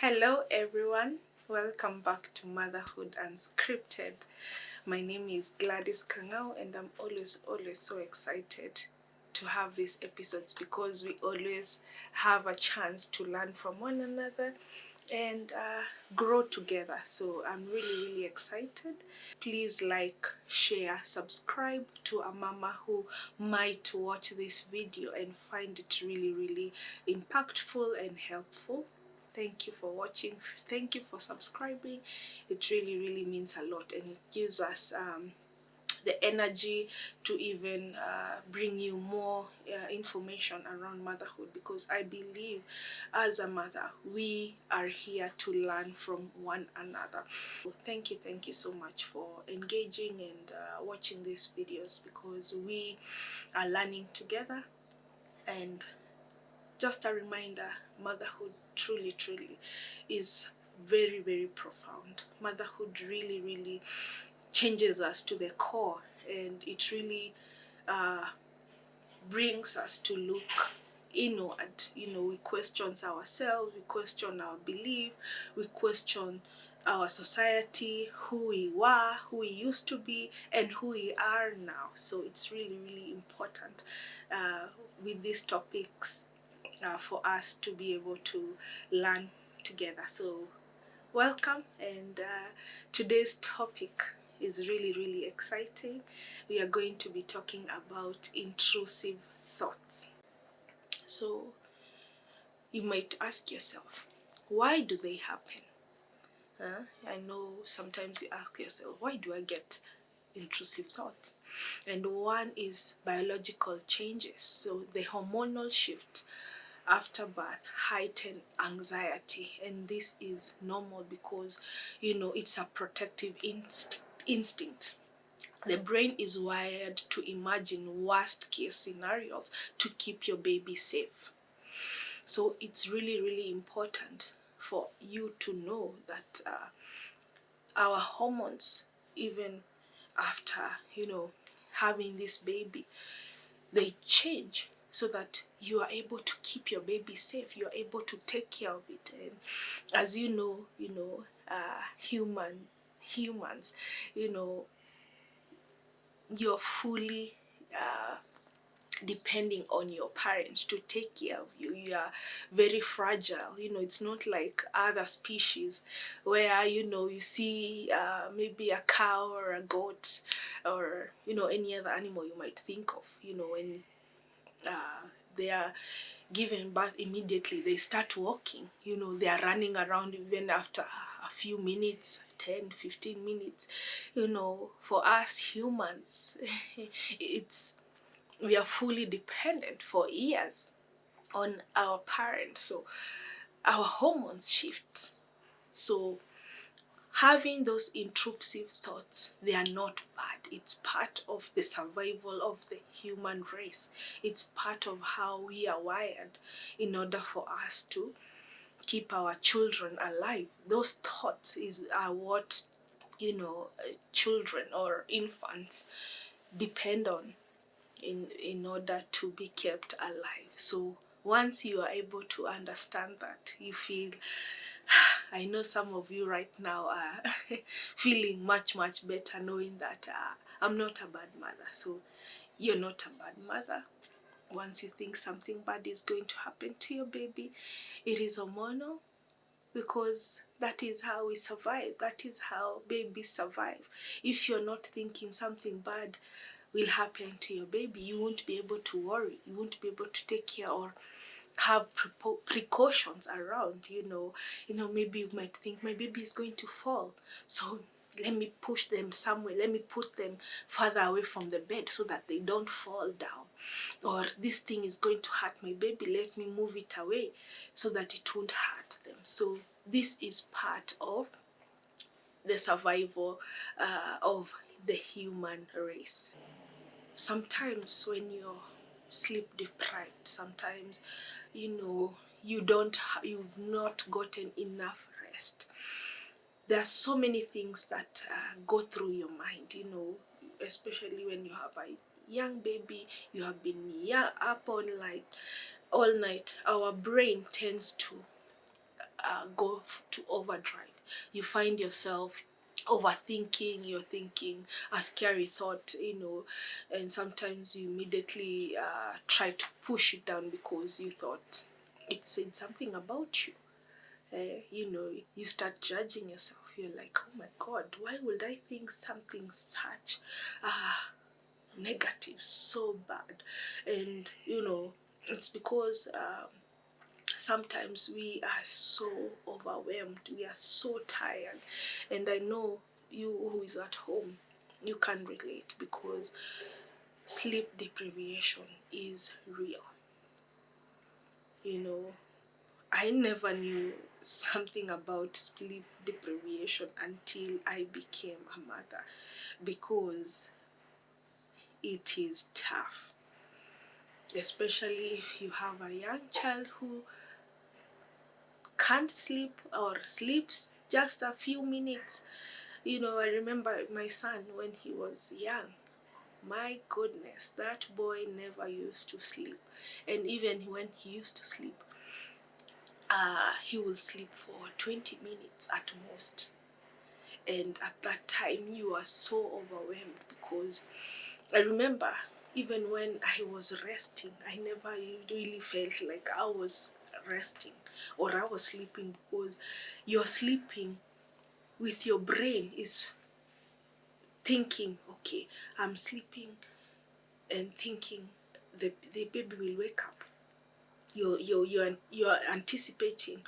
Hello everyone, welcome back to Motherhood Unscripted. My name is Gladys Kangau and I'm always so excited to have these episodes because we always have a chance to learn from one another and grow together. So I'm really excited. Please like, share, subscribe to a mama who might watch this video and find it really impactful and helpful. Thank you for watching. Thank you for subscribing. It really means a lot, and it gives us the energy to even bring you more information around motherhood, because I believe as a mother we are here to learn from one another. So thank you so much for engaging and watching these videos, because we are learning together. And just a reminder, motherhood truly is very profound. Motherhood really changes us to the core, and it really brings us to look inward. We question ourselves, we question our belief, we question our society, who we were, who we used to be, and who we are now. So it's really important with these topics for us to be able to learn together. So welcome, and today's topic is really exciting. We are going to be talking about intrusive thoughts. So you might ask yourself, why do they happen? I know sometimes you ask yourself, why do I get intrusive thoughts? And one is biological changes. So the hormonal shift after birth heighten anxiety, and this is normal because it's a protective instinct. The brain is wired to imagine worst case scenarios to keep your baby safe. So it's really important for you to know that our hormones, even after having this baby, they change so that you are able to keep your baby safe. You are able to take care of it. And as humans, you're fully depending on your parents to take care of you. You are very fragile. It's not like other species where you see maybe a cow or a goat or any other animal you might think of. When they are given birth, immediately they start walking. They are running around even after a few minutes, 10-15 minutes. For us humans we are fully dependent for years on our parents, so our hormones shift. So having those intrusive thoughts, they are not bad. It's part of the survival of the human race. It's part of how we are wired in order for us to keep our children alive. Those thoughts are what children or infants depend on in order to be kept alive. So once you are able to understand that, you feel I know some of you right now are feeling much better, knowing that I'm not a bad mother. So you're not a bad mother. Once you think something bad is going to happen to your baby, it is hormonal, because that is how we survive. That is how babies survive. If you're not thinking something bad will happen to your baby, you won't be able to worry. You won't be able to take care or have precautions around. Maybe you might think, my baby is going to fall, so let me push them somewhere, let me put them further away from the bed so that they don't fall down. Or this thing is going to hurt my baby, let me move it away so that it won't hurt them. So this is part of the survival of the human race. Sometimes when you're sleep deprived, sometimes you've not gotten enough rest, there are so many things that go through your mind, especially when you have a young baby, you have been up all night. Our brain tends to go to overdrive. You find yourself overthinking, you're thinking a scary thought, and sometimes you immediately try to push it down because you thought it said something about you. You start judging yourself. You're like, oh my God, why would I think something such negative, so bad? And it's because sometimes we are so overwhelmed, we are so tired. And I know you who is at home, you can relate, because sleep deprivation is real. I never knew something about sleep deprivation until I became a mother, because it is tough, especially if you have a young child who can't sleep or sleeps just a few minutes. I remember my son when he was young. My goodness, that boy never used to sleep. And even when he used to sleep, he will sleep for 20 minutes at most. And at that time, you are so overwhelmed, because I remember even when I was resting, I never really felt like I was resting or I was sleeping, because you're sleeping with your brain is thinking, okay, I'm sleeping, and thinking the baby will wake up. You're anticipating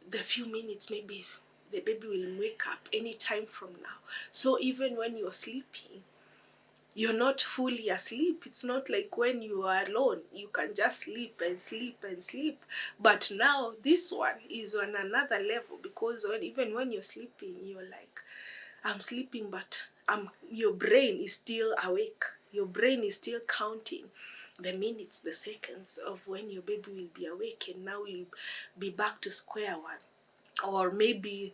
the few minutes, maybe the baby will wake up any time from now. So even when you're sleeping, you're not fully asleep. It's not like when you are alone, you can just sleep and sleep and sleep. But now this one is on another level, because even when you're sleeping, you're like, I'm sleeping, but your brain is still awake. Your brain is still counting the minutes, the seconds of when your baby will be awake, and now we'll be back to square one. Or maybe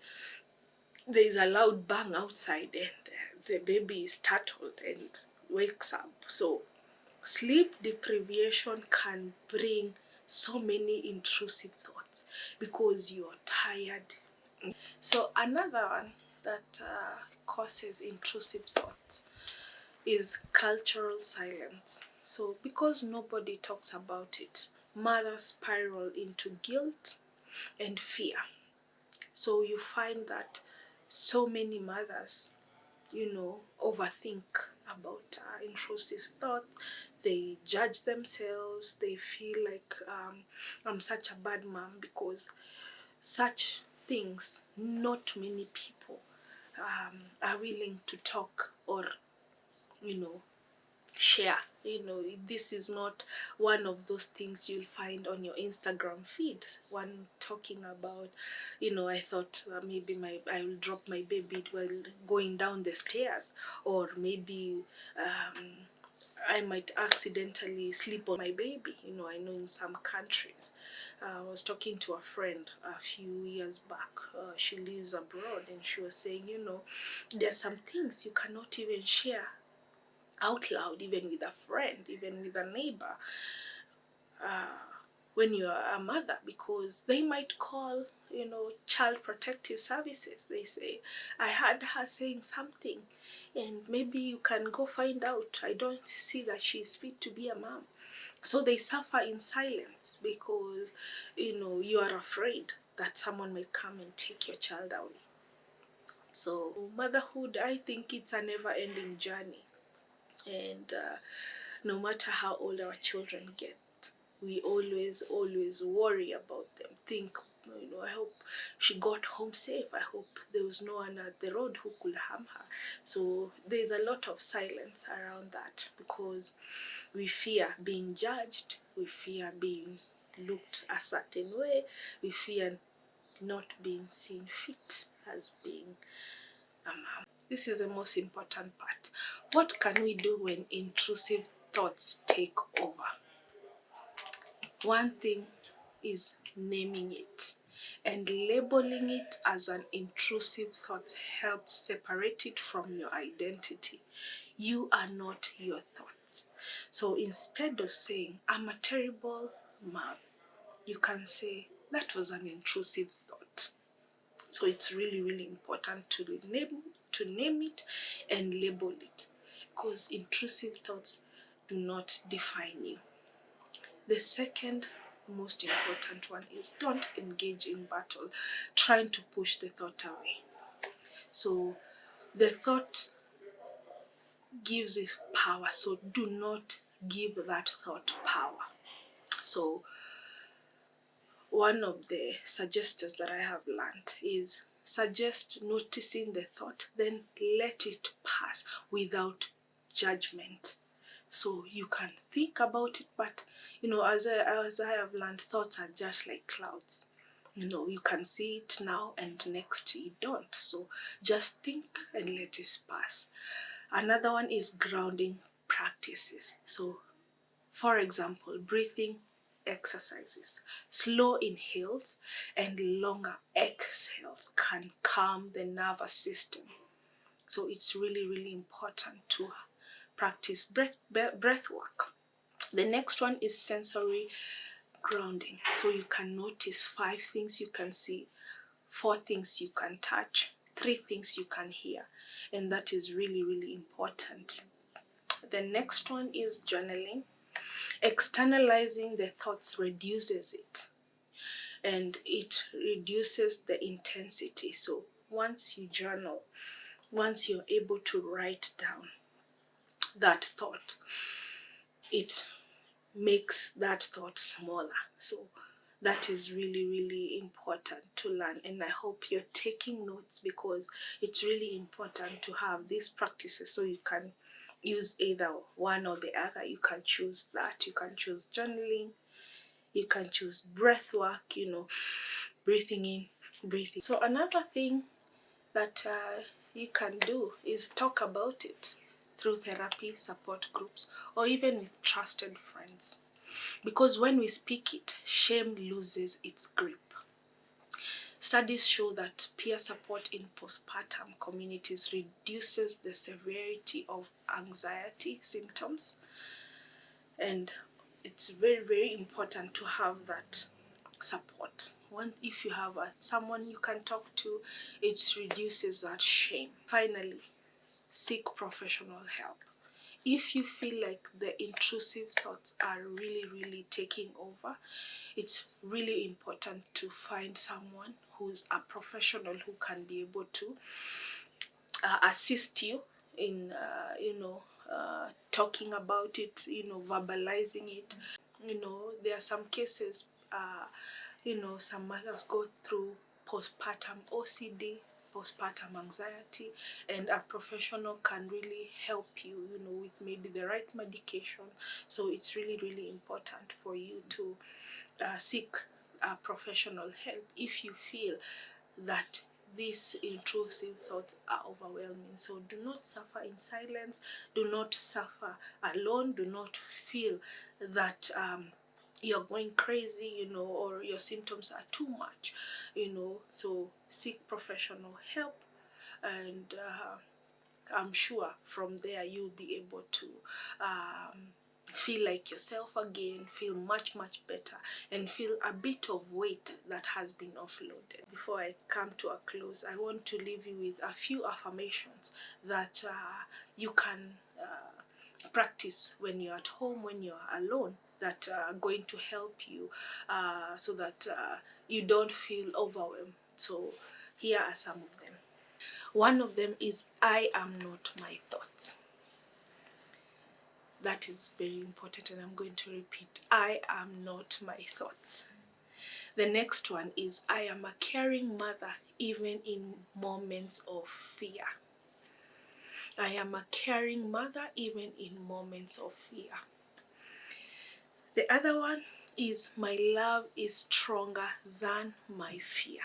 there's a loud bang outside, and the baby is startled and wakes up. So sleep deprivation can bring so many intrusive thoughts because you're tired. So another one that causes intrusive thoughts is cultural silence. So because nobody talks about it, mothers spiral into guilt and fear. So you find that so many mothers, overthink about intrusive thoughts. They judge themselves. They feel like, I'm such a bad mom, because such things, not many people are willing to talk or, share. This is not one of those things you'll find on your Instagram feed, one talking about, I thought maybe I will drop my baby while going down the stairs, or maybe I might accidentally sleep on my baby. I know in some countries, I was talking to a friend a few years back. She lives abroad, and she was saying, there's some things you cannot even share out loud, even with a friend, even with a neighbor, uh, when you are a mother, because they might call, child protective services. They say, I heard her saying something, and maybe you can go find out. I don't see that she's fit to be a mom. So they suffer in silence because, you are afraid that someone may come and take your child away. So motherhood, I think it's a never-ending journey. And no matter how old our children get, we always worry about them. Think, I hope she got home safe. I hope there was no one at the road who could harm her. So there's a lot of silence around that, because we fear being judged, we fear being looked a certain way, we fear not being seen fit as being a mom. This is the most important part. What can we do when intrusive thoughts take over? One thing is naming it, and labeling it as an intrusive thought helps separate it from your identity. You are not your thoughts. So instead of saying, I'm a terrible mom, you can say, that was an intrusive thought. So it's really, really important to name it and label it, because intrusive thoughts do not define you. The second most important one is don't engage in battle trying to push the thought away. So the thought gives it power, so do not give that thought power. So one of the suggestions that I have learned is suggest noticing the thought, then let it pass without judgment. So you can think about it, but as I have learned, thoughts are just like clouds. You can see it now and next you don't. So just think and let it pass. Another one is grounding practices. So for example, breathing exercises, slow inhales and longer exhales can calm the nervous system. So it's really, really important to practice breath work. The next one is sensory grounding. So you can notice 5 things you can see, 4 things you can touch, 3 things you can hear, and that is really, really important. The next one is journaling. Externalizing the thoughts reduces it, and it reduces the intensity. So once you journal, once you're able to write down that thought, it makes that thought smaller. So that is really, really important to learn, and I hope you're taking notes, because it's really important to have these practices so you can use either one or the other. You can choose that. You can choose journaling, you can choose breath work, breathing in, breathing. So another thing that you can do is talk about it through therapy, support groups, or even with trusted friends. Because when we speak it, shame loses its grip. Studies show that peer support in postpartum communities reduces the severity of anxiety symptoms, and it's very, very important to have that support. If you have someone you can talk to, it reduces that shame. Finally, seek professional help. If you feel like the intrusive thoughts are really, really taking over, it's really important to find someone who's a professional who can be able to assist you in talking about it, verbalizing it. There are some cases, some mothers go through postpartum OCD, postpartum anxiety, and a professional can really help you, with maybe the right medication. So it's really, really important for you to seek professional help if you feel that these intrusive thoughts are overwhelming. So do not suffer in silence, do not suffer alone, do not feel that you're going crazy, or your symptoms are too much, so seek professional help, and I'm sure from there you'll be able to feel like yourself again, feel much, much better, and feel a bit of weight that has been offloaded. Before I come to a close, I want to leave you with a few affirmations that you can practice when you're at home, when you're alone, that are going to help you so that you don't feel overwhelmed. So here are some of them. One of them is, I am not my thoughts. That is very important, and I'm going to repeat, I am not my thoughts. The next one is, I am a caring mother even in moments of fear. I am a caring mother even in moments of fear. The other one is, my love is stronger than my fear.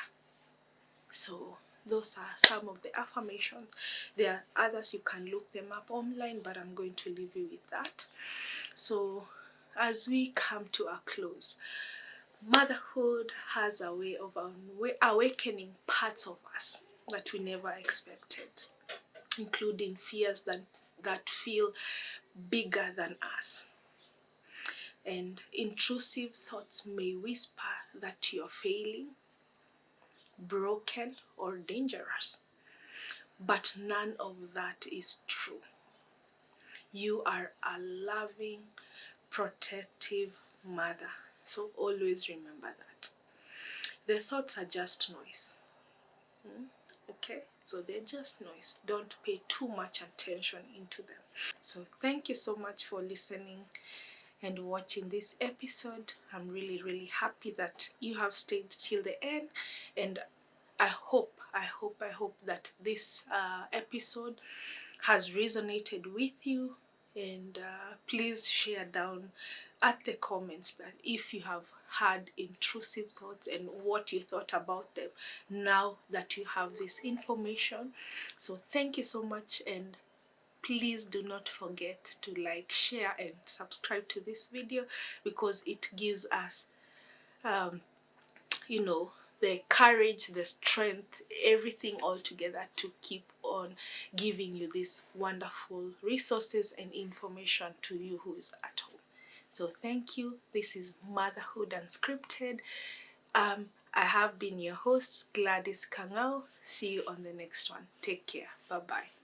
So those are some of the affirmations. There are others, you can look them up online, but I'm going to leave you with that. So as we come to a close, motherhood has a way of awakening parts of us that we never expected, including fears that feel bigger than us. And intrusive thoughts may whisper that you're failing, broken, or dangerous. But none of that is true. You are a loving, protective mother. So always remember that. The thoughts are just noise. Okay? So they're just noise. Don't pay too much attention into them. So thank you so much for listening and watching this episode. I'm really, really happy that you have stayed till the end, and I hope that this episode has resonated with you. And please share down at the comments that if you have had intrusive thoughts and what you thought about them now that you have this information. So thank you so much, and please do not forget to like, share, and subscribe to this video, because it gives us the courage, the strength, everything all together to keep on giving you these wonderful resources and information to you who is at home. So thank you. This is Motherhood Unscripted. I have been your host, Gladys Kangau. See you on the next one. Take care. Bye-bye.